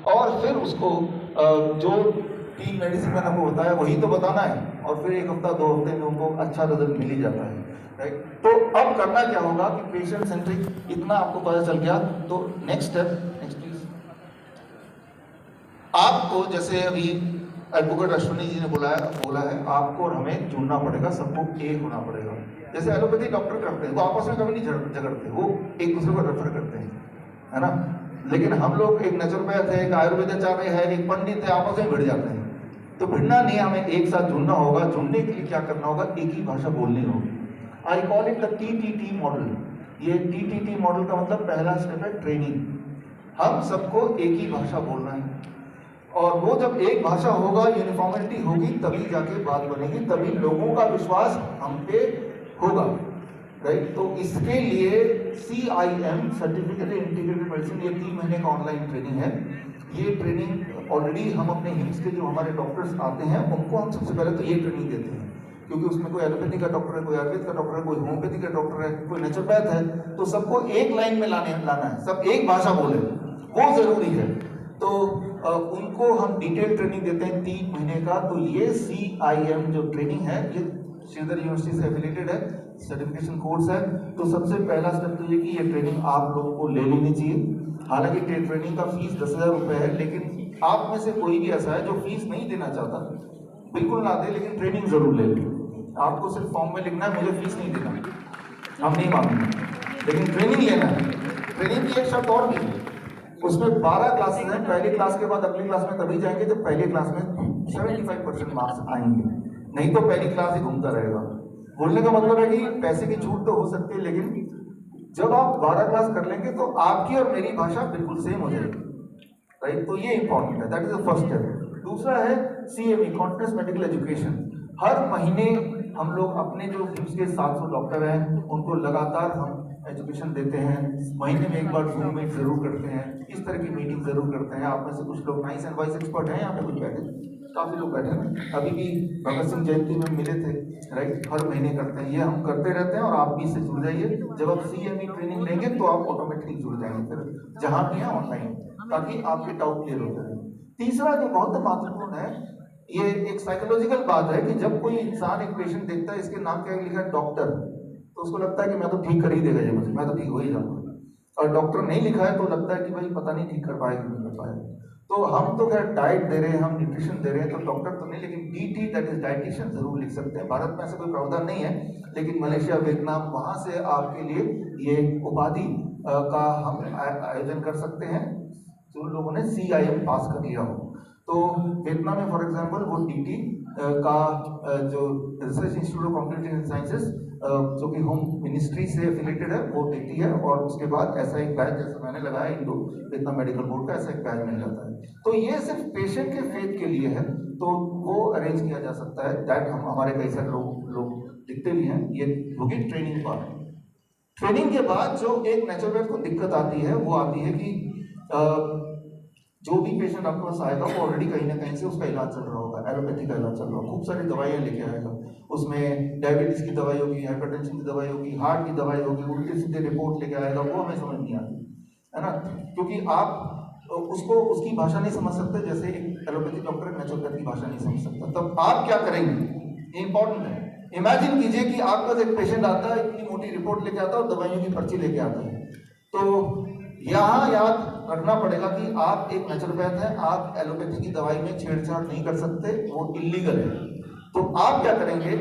और फिर उसको जो 3 मेडिसिन मैंने आपको बताया वही तो बताना है, और फिर 1 हफ्ता 2 हफ्ते में उनको अच्छा रिजल्ट मिल ही जाता है, राइट। तो अब करना क्या होगा कि पेशेंट सेंट्रिक इतना आपको पता चल गया, तो नेक्स्ट स्टेप, नेक्स्ट प्लीज। आपको जैसे अभी एडवोकेट अश्विनी जी ने बोला है आपको और हमें जुड़ना पड़ेगा, सबको एक होना पड़ेगा। जैसे एलोपैथी डॉक्टर करते हैं वो आपस में कभी नहीं झगड़ते, वो एक दूसरे को रेफर करते हैं, है ना। लेकिन हम लोग एक नेचुरोपैथ है, एक आयुर्वेदाचार्य है, एक पंडित है, आपस में भिड़ जाते हैं। तो भिड़ना नहीं, हमें एक साथ जुड़ना होगा। जुड़ने के लिए क्या करना होगा, एक ही भाषा बोलनी होगी। I call it the TTT model. ये TTT मॉडल का मतलब पहला स्टेप है ट्रेनिंग। हम सबको एक ही भाषा बोलना है, और वो जब एक भाषा होगा, यूनिफॉर्मिटी होगी, तभी जाके बात बनेगी, तभी लोगों का विश्वास हम पे होगा, राइट। तो इसके लिए CIM सर्टिफिकेट इंटीग्रेटेड मेडिसिन, ये 3 महीने का ऑनलाइन ट्रेनिंग है। ये ट्रेनिंग ऑलरेडी हम अपने हिम्स के जो हमारे डॉक्टर्स आते हैं उनको हम सबसे पहले तो ये ट्रेनिंग देते हैं, क्योंकि उसमें कोई एलोपैथी का डॉक्टर है, कोई आयुर्वेद का डॉक्टर है, कोई होम्योपैथी का डॉक्टर है, कोई नेचुरोपैथ है, तो सबको एक लाइन में लाना है, सब एक भाषा बोले, वो जरूरी है। तो उनको हम डिटेल ट्रेनिंग देते हैं 3 महीने का। तो ये CIM जो ट्रेनिंग है, ये श्रीधर यूनिवर्सिटी से एफिलेटेड है, सर्टिफिकेशन कोर्स है। तो सबसे पहला स्टेप तो ये कि ये ट्रेनिंग आप लोगों को ले लेनी चाहिए। हालांकि ट्रेनिंग का फीस 10,000 रुपये है, लेकिन आप में से कोई भी ऐसा है जो फीस नहीं देना चाहता, बिल्कुल ना दे, लेकिन ट्रेनिंग जरूर ले लें। आपको सिर्फ फॉर्म में लिखना है मुझे फीस नहीं देना, हम नहीं मांगेंगे, लेकिन ट्रेनिंग लेना है। ट्रेनिंग की एक शर्त और भी है, उसमें 12 क्लासेस हैं। पहली क्लास के बाद अगली क्लास में तभी जाएंगे जब पहली क्लास में 75% मार्क्स आएंगे, नहीं तो पहली क्लास ही घूमता रहेगा। बोलने का मतलब है कि पैसे की छूट तो हो सकती है, लेकिन जब आप 12 क्लास कर लेंगे तो आपकी और मेरी भाषा बिल्कुल सेम हो जाएगी, राइट। तो ये इंपॉर्टेंट है, that is the first step. दूसरा है CME, कॉन्टिन्यूस मेडिकल एजुकेशन। हर महीने हम लोग अपने जो हिम्स के 700 डॉक्टर हैं उनको लगातार हम एजुकेशन देते हैं। महीने में एक बार जूम मीट जरूर करते हैं, इस तरह की मीटिंग जरूर करते हैं। आप में से कुछ लोग नाइस एंड वाइस एक्सपर्ट हैं यहाँ पे, कुछ बैठे, काफी लोग बैठे हैं, अभी भी भगत सिंह जयंती में मिले थे, राइट। हर महीने करते हैं, ये हम करते रहते हैं, और आप भी इससे जुड़ जाइए। जब आप CME ट्रेनिंग लेंगे तो आप ऑटोमेटिकली जुड़ जाएंगे, फिर जहां भी है ऑनलाइन, ताकि आपके डाउट क्लियर हो जाए। तीसरा जो बहुत महत्वपूर्ण है, ये एक साइकोलॉजिकल बात है कि जब कोई इंसान एक पेशेंट देखता है, इसके नाम क्या लिखा है, डॉक्टर, तो उसको लगता है कि मैं तो ठीक कर ही देगा ये मुझे, मैं तो ठीक हो ही जाऊंगा। और डॉक्टर नहीं लिखा है तो लगता है कि भाई पता नहीं ठीक कर पाएगा नहीं कर पाएगा। तो हम तो खैर डाइट दे रहे हैं, हम न्यूट्रिशन दे रहे हैं, तो डॉक्टर तो नहीं, लेकिन DT दैट इज डाइटिशियन जरूर लिख सकते हैं। भारत में ऐसा कोई प्रावधान नहीं है, लेकिन मलेशिया, वियतनाम, वहां से आपके लिए ये उपाधि का हम आयोजन कर सकते हैं जो लोगों ने CIM पास कर लिया हो। तो वियतनाम में फॉर एग्जांपल वो DT का जो research institute of competitive sciences जो कि होम मिनिस्ट्री से एफिलेटेड है, वो देती है, और उसके बाद ऐसा एक बैच जैसा मैंने लगाया इंडो वियतनाम मेडिकल बोर्ड का, ऐसा एक बैच मिल जाता है। तो ये सिर्फ पेशेंट के फेथ के लिए है, तो वो अरेंज किया जा सकता है। दैट हम हमारे कई सारे लोग दिखते भी हैं। ये होगी ट्रेनिंग पार्ट। ट्रेनिंग के बाद जो एक नेचुरोपैथ को दिक्कत आती है वो आती है कि जो भी पेशेंट आपके पास आएगा वो ऑलरेडी कहीं ना कहीं से उसका इलाज चल रहा होगा, एलोपैथी का इलाज चल रहा होगा, खूब सारी दवाइयाँ लेके आएगा। उसमें डायबिटीज की दवाई होगी, हाइपरटेंशन की दवाई होगी, हार्ट की दवाई होगी, उल्टे सीधे रिपोर्ट लेके आएगा, वो हमें समझ नहीं आती, है ना। क्योंकि आप उसको उसकी भाषा नहीं समझ सकते, जैसे एक एलोपैथी डॉक्टर नेचुरोपैथ की भाषा नहीं समझ सकता। तब आप क्या करेंगे, इंपॉर्टेंट है। इमेजिन कीजिए कि आपका एक पेशेंट आता है, इतनी मोटी रिपोर्ट लेके आता है और दवाइयों की पर्ची लेके आता है। तो यहाँ याद रखना पड़ेगा कि आप एक नेचुरोपैथ हैं, आप एलोपैथी की दवाई में छेड़छाड़ नहीं कर सकते, वो इलीगल है। तो आप क्या करेंगे,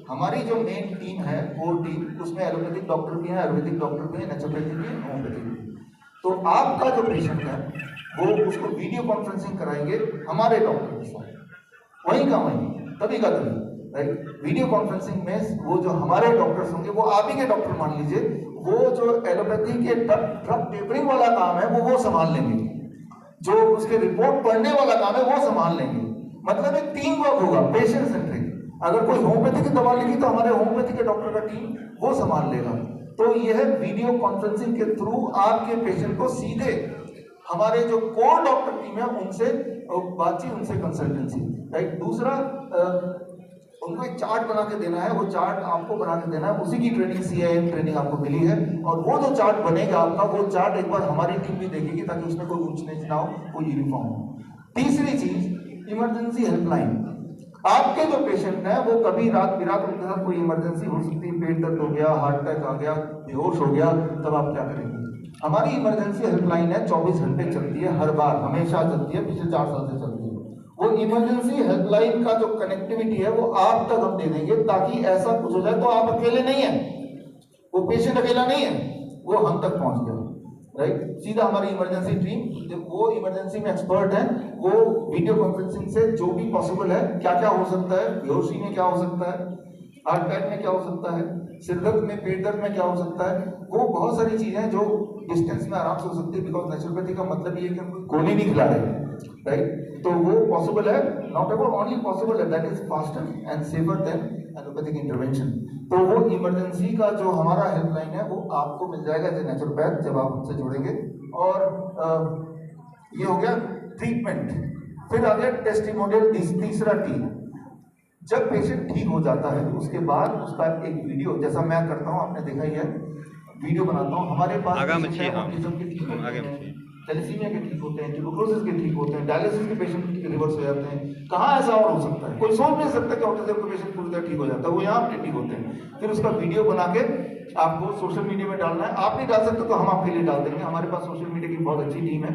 हमारी जो मेन टीम है वो टीम, उसमें एलोपैथिक डॉक्टर भी हैं, आयुर्वेदिक डॉक्टर भी हैं, नेचुरोपैथी भी है, होम्योपैथी भी है। तो आपका जो पेशेंट है वो उसको वीडियो कॉन्फ्रेंसिंग कराएंगे हमारे डॉक्टर के साथ, वहीं का वहीं, तभी का तभी, राइट। वीडियो कॉन्फ्रेंसिंग में वो जो हमारे डॉक्टर्स होंगे, वो आप ही के डॉक्टर मान लीजिए, वो जो एलोपैथी के ड्रग पेपरिंग वाला काम है वो संभाल लेंगे, जो उसके रिपोर्ट पढ़ने वाला काम है वो संभाल लेंगे। मतलब एक टीम वर्क होगा, पेशेंट सेंट्रिक। अगर कोई होम्योपैथी की दवा लिखी तो हमारे होम्योपैथी के डॉक्टर का टीम वो संभाल लेगा। तो यह वीडियो कॉन्फ्रेंसिंग के थ्रू आपके पेशेंट को सीधे हमारे जो कोर डॉक्टर टीम है उनसे बातचीत, उनसे कंसल्टेंसी, राइट। दूसरा उनको एक चार्ट बना के देना है, वो चार्ट आपको बना के देना है, उसी की ट्रेनिंग CIM ट्रेनिंग आपको मिली है। और वो जो चार्ट बनेगा आपका, वो चार्ट एक बार हमारी टीम भी देखेगी ताकि उसमें कोई ऊंच नीच ना हो, वो यूनिफॉर्म हो। तीसरी चीज, इमरजेंसी हेल्पलाइन। आपके जो पेशेंट है वो कभी रात बिरात उनके साथ कोई इमरजेंसी हो सकती है, पेट दर्द हो गया, हार्ट अटैक आ गया, बेहोश हो गया, तब आप क्या करेंगे? हमारी इमरजेंसी हेल्पलाइन है, 24 घंटे चलती है, हर बार हमेशा चलती है, पिछले 4 साल से चलती है। वो इमरजेंसी हेल्पलाइन का जो कनेक्टिविटी है वो आप तक हम दे देंगे, ताकि ऐसा कुछ हो जाए तो आप अकेले नहीं है, वो पेशेंट अकेला नहीं है, वो हम तक पहुंच गया, राइट। सीधा हमारी इमरजेंसी टीम, वो इमरजेंसी में एक्सपर्ट है, वो वीडियो कॉन्फ्रेंसिंग से जो भी पॉसिबल है, क्या क्या हो सकता है, बेहोशी में क्या हो सकता है, हार्ट अटैक में क्या हो सकता है, सिरदर्द में, पेट दर्द में क्या हो सकता है, वो बहुत सारी चीजें जो डिस्टेंस में आराम से हो सकती है। बिकॉज नेचुरोपैथी का मतलब ये है कि हम गोली नहीं खिला रहे, राइट। तो वो पॉसिबल है, नॉट एवर ओनली पॉसिबल है, that is faster and safer than allopathic intervention. तो वो इमरजेंसी का जो हमारा हेल्पलाइन है वो आपको मिल जाएगा एज ए नेचुरोपैथ जब आप हमसे जुड़ेंगे। और ये हो गया ट्रीटमेंट। फिर आ गया टेस्टिमोनियल, तीसरा टी। जब पेशेंट ठीक हो जाता है उसके बाद उसका एक वीडियो, जैसा मैं करता हूँ, आपने देखा ही है, वीडियो बनाता हूँ। हमारे पास ऑटिज्म के ठीक होते हैं, थैलेसीमिया के ठीक होते हैं, ट्यूबरकुलोसिस के ठीक होते हैं, डायलिसिस के पेशेंट रिवर्स हो जाते हैं। कहाँ ऐसा और हो सकता है? कोई सोच नहीं सकता कि ऑटिज्म के पेशेंट पूरी तरह ठीक हो जाता है, वो यहाँ पे ठीक होते हैं। फिर उसका वीडियो बना के आपको सोशल मीडिया में डालना है। आप नहीं डाल सकते तो हम आपके लिए डाल देंगे, हमारे पास सोशल मीडिया की बहुत अच्छी टीम है,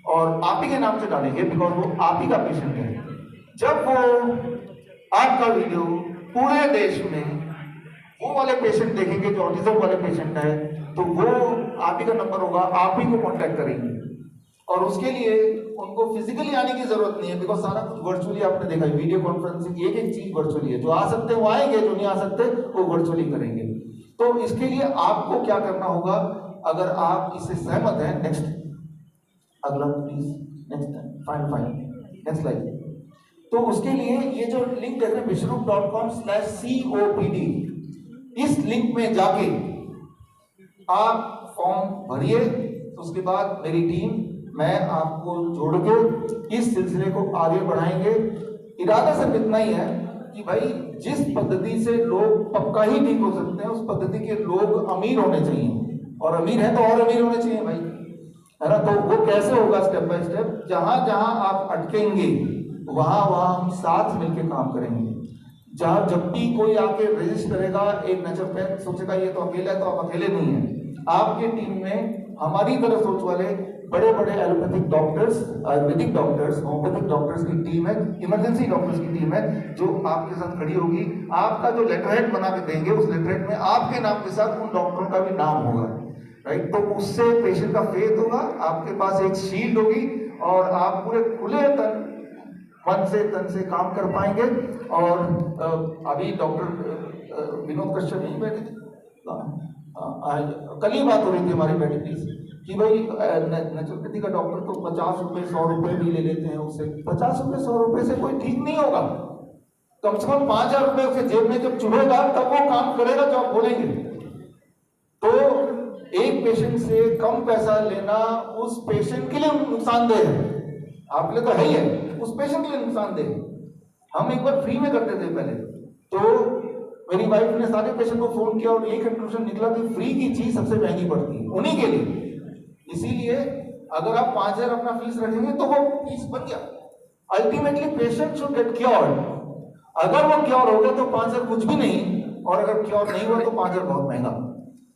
और आप ही के नाम से डालेंगे, बिकॉज वो आप ही का पेशेंट है। जब वो आपका वीडियो पूरे देश में वो वाले पेशेंट देखेंगे जो ऑटिज्म वाले पेशेंट है, तो वो आप ही का नंबर होगा, आप ही को कांटेक्ट करेंगे। और उसके लिए उनको फिजिकली आने की जरूरत नहीं है, बिकॉज सारा कुछ वर्चुअली आपने देखा है, वीडियो कॉन्फ्रेंसिंग एक एक चीज वर्चुअली है। जो आ सकते हैं वो आएंगे, जो नहीं आ सकते वो वर्चुअली करेंगे। तो इसके लिए आपको क्या करना होगा, अगर आप इससे सहमत हैं, नेक्स्ट अगला please, next fine next slide. तो उसके लिए ये जो लिंक देख रहे हैं wishroop.com/COPD, इस लिंक में जाके आप फॉर्म भरिए। उसके बाद मेरी टीम, मैं आपको जोड़ के इस सिलसिले को आगे बढ़ाएंगे। इरादा सिर्फ इतना ही है कि भाई जिस पद्धति से लोग पक्का ही ठीक हो सकते हैं, उस पद्धति के लोग अमीर होने चाहिए, और अमीर है तो और अमीर होने चाहिए भाई, है ना। तो वो कैसे होगा? स्टेप बाय स्टेप, जहां जहां आप अटकेंगे वहां वहां हम साथ मिलकर काम करेंगे। जहां जब भी कोई आके रजिस्टर करेगा, एक नेचुरोपैथ सोचेगा ये तो अकेला है, तो आप अकेले नहीं है। आपके टीम में हमारी तरह सोच वाले बड़े बड़े allopathic doctors, Ayurvedic doctors, homeopathic doctors की टीम है, इमरजेंसी डॉक्टर्स की टीम है, जो आपके साथ खड़ी होगी। आपका जो लेटरहेड बना के देंगे, उस लेटरहेड में आपके नाम के साथ उन डॉक्टरों का भी नाम होगा, राइट। तो उससे पेशेंट का फेथ होगा, आपके पास एक शील्ड होगी, और आप पूरे खुले मन से तन से काम कर पाएंगे। और अभी डॉक्टर विनोद कश्यप नहीं बैठे थे, कल ही बात हो रही थी हमारी बैठक की भाई नेचुरोपैथी का डॉक्टर तो 50 रुपए 100 रुपए भी ले लेते हैं उससे। 50 रुपए 100 रुपए से कोई ठीक नहीं होगा। कम से कम 5000 रुपए उसके जेब में जब चुभेगा तब वो काम करेगा जो आप बोलेंगे। तो एक पेशेंट से कम पैसा लेना उस पेशेंट के लिए नुकसानदेह है, आपके लिए तो है ही है, उस पेशेंट के लिए नुकसानदेह। हम एक बार फ्री में करते थे पहले, तो मेरी वाइफ ने सारे पेशेंट को फोन किया और एक कंक्लूजन निकला कि फ्री की चीज सबसे महंगी पड़ती है उन्हीं के लिए। इसीलिए अगर आप 5000 अपना फीस रखेंगे तो वो फीस बन गया। Ultimately patient should get cured. अगर वो क्योर हो गया तो 5000 कुछ भी नहीं, और अगर क्योर नहीं हुआ तो 5000 बहुत महंगा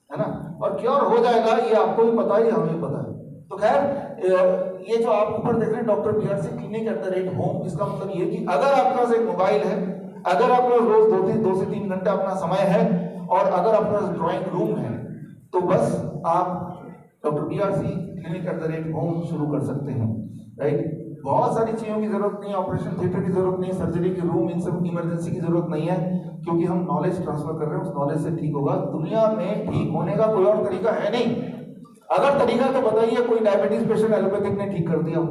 है ना। और क्योर हो जाएगा ये आपको भी पता है, हमें पता है। तो खैर ये जो आप ऊपर देख रहे हैं डॉक्टर BRC clinic@home, इसका मतलब ये कि अगर आपके पास एक मोबाइल है, अगर आपके पास रोज 2 से 3 घंटे अपना समय है, और अगर आपके पास ड्राइंग रूम है, तो बस आप डॉक्टर BRC clinic@home शुरू कर सकते हैं, राइट। बहुत सारी चीजों की जरूरत नहीं है, ऑपरेशन थिएटर की जरूरत नहीं है, सर्जरी की रूम, इन सब इमरजेंसी की जरूरत नहीं है, क्योंकि हम नॉलेज ट्रांसफर कर रहे हैं, उस नॉलेज से ठीक होगा। दुनिया में ठीक होने का कोई और तरीका है नहीं। अगर तरीका तो बताइए, कोई डायबिटीज पेशेंट एलोपैथिक ने ठीक कर दिया हो,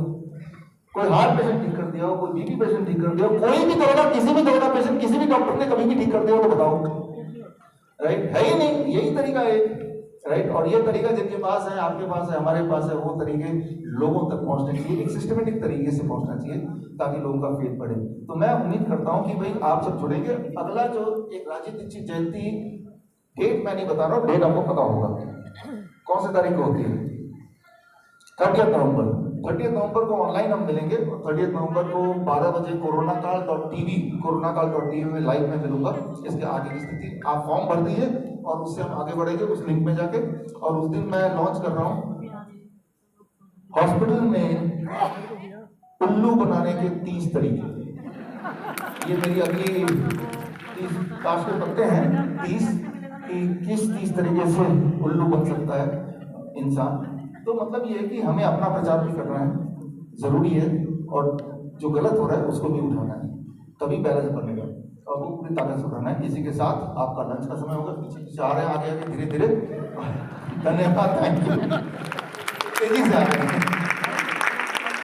कोई हार्ट पेशेंट ठीक कर दिया हो, कोई बीपी पेशेंट ठीक कर दिया हो, कोई भी तरह का किसी भी तरह का पेशेंट किसी भी डॉक्टर ने कभी भी ठीक कर दिया हो तो बताओ, राइट। है ही नहीं, यही तरीका है। राइट। और ये तरीका जिनके पास है, आपके पास है, हमारे पास है, वो तरीके लोगों तक पहुंचने चाहिए, एक सिस्टमेटिक तरीके से पहुंचना चाहिए ताकि लोगों का फेथ बढ़े। तो मैं उम्मीद करता हूं कि भाई आप सब जुड़ेंगे। अगला जो एक राजीव दीक्षित जयंती, डेट मैं नहीं बता रहा हूँ, डेट आपको पता होगा कौन सी तारीख को होती है, 30 नवंबर। 30 नवंबर को ऑनलाइन हम मिलेंगे और 30 नवंबर को 12 बजे कोरोनाकाल.टीवी, कोरोनाकाल.टीवी में लाइव में मिलूंगा। इसके आगे की स्थिति आप फॉर्म भर दीजिए और उससे हम आगे बढ़ेंगे उस लिंक में जाके। और उस दिन मैं लॉन्च कर रहा हूँ हॉस्पिटल में उल्लू बनाने के 30 तरीके। ये मेरी अगली 30 काश के पत्ते हैं, 30 कि किस 30 तरीके से उल्लू बन सकता है इंसान। तो मतलब ये है कि हमें अपना प्रचार भी करना है, जरूरी है, और जो गलत हो रहा है उसको भी उठाना है, तभी बैलेंस बनेगा और वो पूरी ताकत से उठाना है। इसी के साथ आपका लंच का समय होगा, पीछे पीछे आ रहे हैं, आगे आगे धीरे धीरे। धन्यवाद, थैंक यू, तेजी से आ रहे हैं।